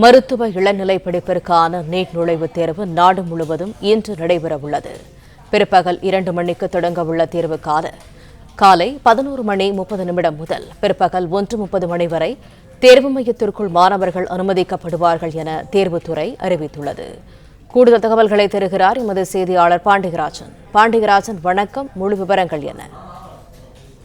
மருத்துவ இளநிலை படிப்பிற்கான நீட் நுழைவுத் தேர்வு நாடு முழுவதும் இன்று நடைபெறவுள்ளது. பிற்பகல் 2 மணிக்கு தொடங்கவுள்ள தேர்வுக்கான காலை 11:30 முதல் பிற்பகல் 1:30 மணி வரை தேர்வு மையத்திற்குள் மாணவர்கள் அனுமதிக்கப்படுவார்கள் என தேர்வுத்துறை அறிவித்துள்ளது. கூடுதல் தகவல்களை தருகிறார் எமது செய்தியாளர் பாண்டியராஜன். பாண்டியராஜன், வணக்கம். முழு விவரங்கள் என்ன?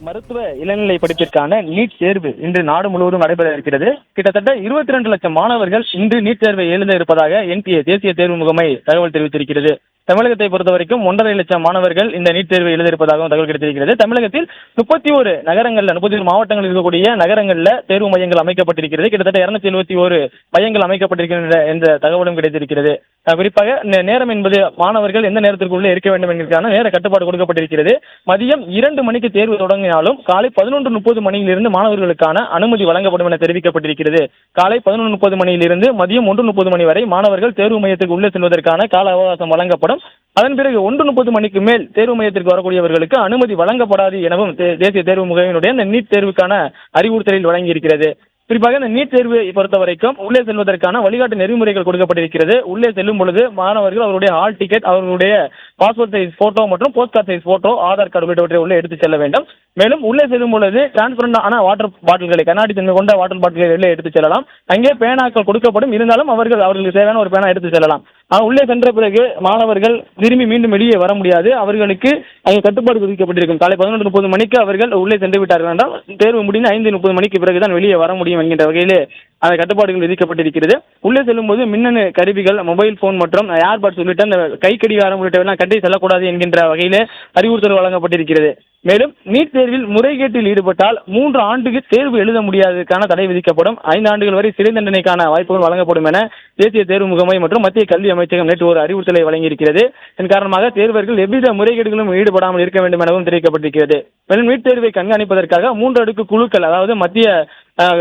மருத்துவ இளநிலை படிப்பிற்கான நீட் தேர்வு இன்று நாடு முழுவதும் நடைபெற இருக்கிறது. கிட்டத்தட்ட 22 லட்சம் மாணவர்கள் இன்று நீட் தேர்வை எழுத இருப்பதாக NTA தேசிய தேர்வு முகமை தகவல் தெரிவித்திருக்கிறது. தமிழகத்தை பொறுத்தவரைக்கும் 1.5 லட்சம் மாணவர்கள் இந்த நீட் தேர்வை எழுத இருப்பதாகவும் தகவல் கிடைத்திருக்கிறது. தமிழகத்தில் 31 நகரங்கள்ல 31 மாவட்டங்கள் இருக்கக்கூடிய நகரங்கள்ல தேர்வு மையங்கள் அமைக்கப்பட்டிருக்கிறது. கிட்டத்தட்ட 271 மையங்கள் அமைக்கப்பட்டிருக்கின்ற என்ற தகவலும் கிடைத்திருக்கிறது. குறிப்பாக நேரம் என்பது மாணவர்கள் எந்த நேரத்திற்குள்ளே இருக்க வேண்டும் என்பதற்கான நேர கட்டுப்பாடு கொடுக்கப்பட்டிருக்கிறது. மதியம் 2 மணிக்கு தேர்வு தொடங்கினாலும் காலை 11:30 மணியிலிருந்து மாணவர்களுக்கான அனுமதி வழங்கப்படும் என தெரிவிக்கப்பட்டிருக்கிறது. காலை 11:30 மணியிலிருந்து மதியம் 1:30 மணி வரை மாணவர்கள் தேர்வு மையத்துக்கு உள்ளே செல்வதற்கான கால அவகாசம் வழங்கப்படும். அதன் பிறகு 1:30 மணிக்கு மேல் தேர்வு மையத்திற்கு வரக்கூடியவர்களுக்கு அனுமதி வழங்கப்படாது எனவும் தேசிய தேர்வு முகமையினுடைய இந்த நீட் தேர்வுக்கான அறிவுறுத்தலில் வழங்கியிருக்கிறது. குறிப்பாக இந்த நீட் தேர்வை பொறுத்த வரைக்கும் உள்ளே செல்வதற்கான வழிகாட்டு நெறிமுறைகள் கொடுக்கப்பட்டிருக்கிறது. உள்ளே செல்லும் பொழுது மாணவர்கள் அவருடைய ஹால் டிக்கெட், அவர்களுடைய பாஸ்போர்ட் சைஸ் போட்டோ மற்றும் post card size photo, Aadhaar card உள்ளிட்டவற்றை உள்ளே எடுத்து செல்ல வேண்டும். மேலும் உள்ளே செல்லும் பொழுது டிரான்ஸ்பரண்டான வாட்டர் பாட்டில்களை, கண்ணாடி தன்மை கொண்ட வாட்டர் பாட்டில்களை உள்ளே எடுத்து செல்லலாம். அங்கே பேனாக்கள் கொடுக்கப்படும். இருந்தாலும் அவர்களுக்கு தேவையான ஒரு பேனா எடுத்து செல்லலாம். உள்ளே சென்ற பிறகு மாணவர்கள் திரும்பி மீண்டும் வெளியே வர முடியாது. அவர்களுக்கு அங்கே கட்டுப்பாடு விதிக்கப்பட்டிருக்கும். காலை 11:30 மணிக்கு அவர்கள் உள்ளே சென்று விட்டார்கள் என்றால் தேர்வு முடிந்து 5:30 மணிக்கு பிறகுதான் வெளியே வர முடியும் என்கின்ற வகையிலே அந்த கட்டுப்பாடுகள் விதிக்கப்பட்டிருக்கிறது. உள்ளே செல்லும் போது மின்னணு கருவிகள், மொபைல் போன் மற்றும் ஏர்பாட்ஸ் உள்ளிட்ட அந்த கை கடிகாரம் உள்ளிட்டவெல்லாம் கட்டி செல்லக்கூடாது என்கின்ற வகையிலே அறிவுறுத்தல் வழங்கப்பட்டிருக்கிறது. மேலும் நீட் தேர்வில் முறைகேட்டில் ஈடுபட்டால் 3 ஆண்டுக்கு தேர்வு எழுத முடியாததற்கான தடை விதிக்கப்படும். 5 ஆண்டுகள் வரை சிறை தண்டனைக்கான வாய்ப்புகள் வழங்கப்படும் என தேசிய தேர்வு முகமை மற்றும் மத்திய கல்வி அமைச்சகம் நேற்று ஒரு அறிவுறுத்தலை வழங்கியிருக்கிறது. இதன் காரணமாக தேர்வர்கள் எவ்வித முறைகேடுகளும் ஈடுபடாமல் இருக்க வேண்டும் எனவும் தெரிவிக்கப்பட்டிருக்கிறது. மேலும் நீட் தேர்வை கண்காணிப்பதற்காக 3 அடுக்கு குழுக்கள், அதாவது மத்திய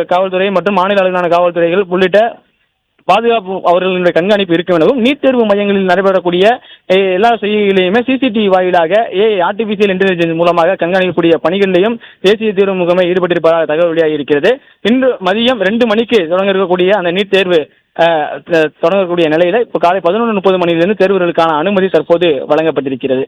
காவல்துறை மற்றும் மாநில அளவிலான காவல்துறைகள் உள்ளிட்ட பாதுகாப்பு அவர்களுடைய கண்காணிப்பு இருக்கும் எனவும் நீட் தேர்வு மையங்களில் நடைபெறக்கூடிய எல்லா செய்திகளையுமே CCTV வாயிலாக ஆர்டிபிஷியல் இன்டெலிஜென்ஸ் மூலமாக கண்காணிக்கக்கூடிய பணிகளிலையும் தேசிய தேர்வு முகமை ஈடுபட்டிருப்பதாக தகவல் வெளியாகி இருக்கிறது. இன்று மதியம் 2 மணிக்கு தொடங்க இருக்கக்கூடிய அந்த நீட் தேர்வு தொடங்கக்கூடிய நிலையில இப்போ காலை 11:30 மணியிலிருந்து தேர்வர்களுக்கான அனுமதி தற்போது வழங்கப்பட்டிருக்கிறது.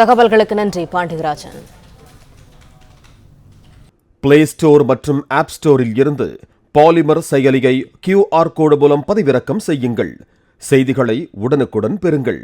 தகவல்களுக்கு நன்றி பாண்டியராஜன். பிளே ஸ்டோர் மற்றும் ஆப் ஸ்டோரில் இருந்து பாலிமர் செயலியை QR கோடு மூலம் பதிவிறக்கம் செய்யுங்கள். செய்திகளை உடனுக்குடன் பெறுங்கள்.